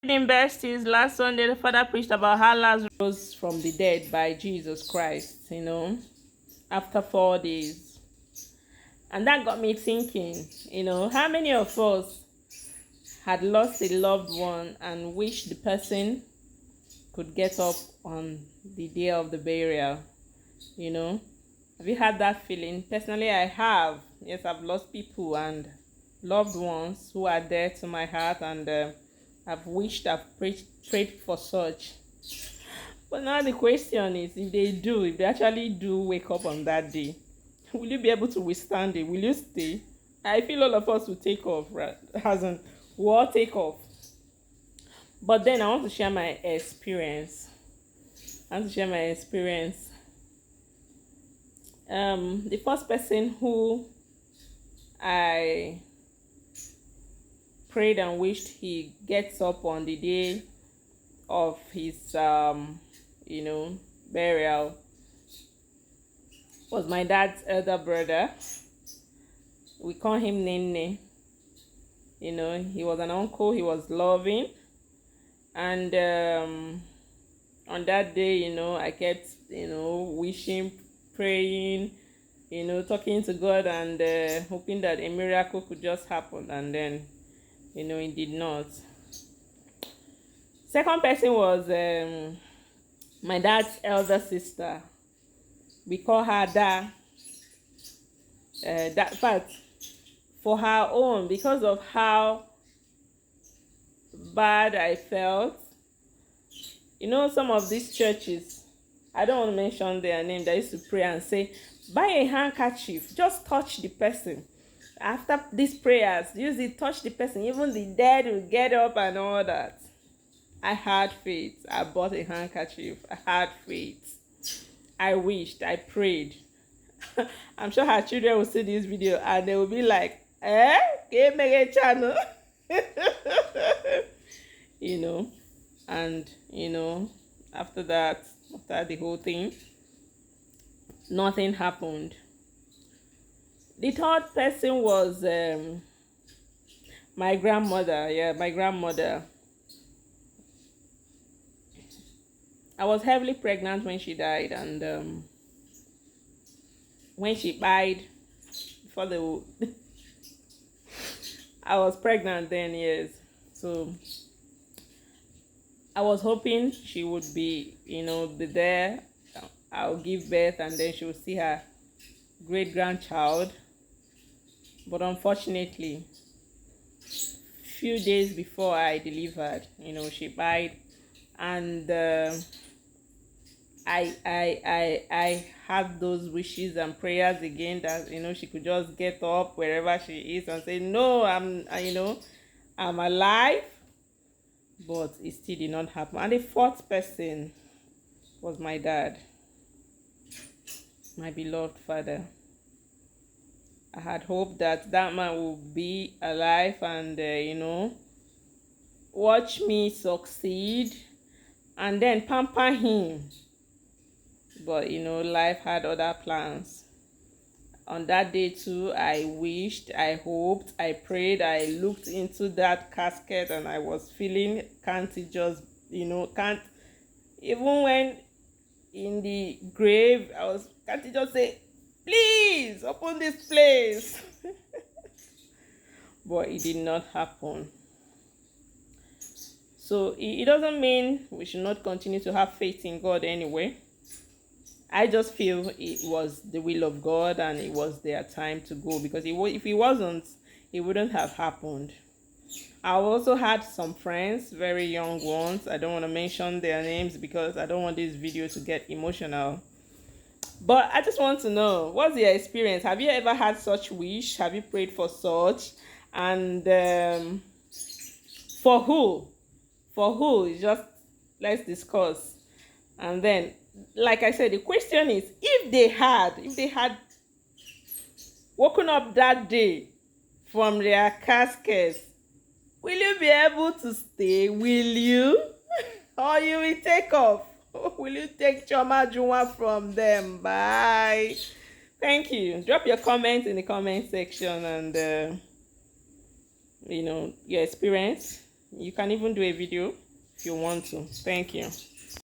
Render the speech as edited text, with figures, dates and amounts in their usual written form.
In besties, last Sunday the father preached about how Lazarus rose from the dead by Jesus Christ, after 4 days. And that got me thinking, how many of us had lost a loved one and wish the person could get up on the day of the burial? Have you had that feeling? Personally, I have. Yes, I've lost people and loved ones who are dear to my heart, and I've prayed for such. But now the question is, if they actually do wake up on that day, will you be able to withstand it? Will you stay? I feel all of us will take off, right? Hasn't we all take off? But then I want to share my experience. The first person who I prayed and wished he gets up on the day of his burial was my dad's elder brother. We call him Nene. He was an uncle. He was loving, and on that day, I kept wishing, praying, talking to God, and hoping that a miracle could just happen, and then it did not. Second person was my dad's elder sister. We call her Da. That part for her own, because of how bad I felt. Some of these churches, I don't want to mention their name, they used to pray and say, buy a handkerchief, just touch the person. After these prayers, use it, touch the person, even the dead will get up and all that. I had faith. I bought a handkerchief. I had faith. I wished, I prayed. I'm sure her children will see this video and they will be like, can you make a channel? And after that, after the whole thing, nothing happened. The third person was my grandmother. Yeah, my grandmother. I was heavily pregnant when she died, and when she died, I was pregnant then, yes. So I was hoping she would be there. I'll give birth, and then she would see her great grandchild. But unfortunately, few days before I delivered, she died, and I had those wishes and prayers again that she could just get up wherever she is and say, no, I'm alive. But it still did not happen. And the fourth person was my dad, my beloved father. I had hoped that man would be alive and watch me succeed and then pamper him. But life had other plans. On that day too, I wished, I hoped, I prayed, I looked into that casket, and I was feeling, can't even when in the grave, can't it just say, please open this place? But it did not happen. So it doesn't mean we should not continue to have faith in God anyway. I just feel it was the will of God and it was their time to go, because if it wasn't, it wouldn't have happened. I also had some friends, very young ones. I don't want to mention their names because I don't want this video to get emotional. But I just want to know, what's your experience? Have you ever had such wish? Have you prayed for such? And for who? For who? Let's discuss. And then, like I said, the question is, if they had woken up that day from their caskets, will you be able to stay? Will you? Or you will take off? Will you take Choma Juma from them? Bye. Thank you. Drop your comments in the comment section and your experience. You can even do a video if you want to. Thank you.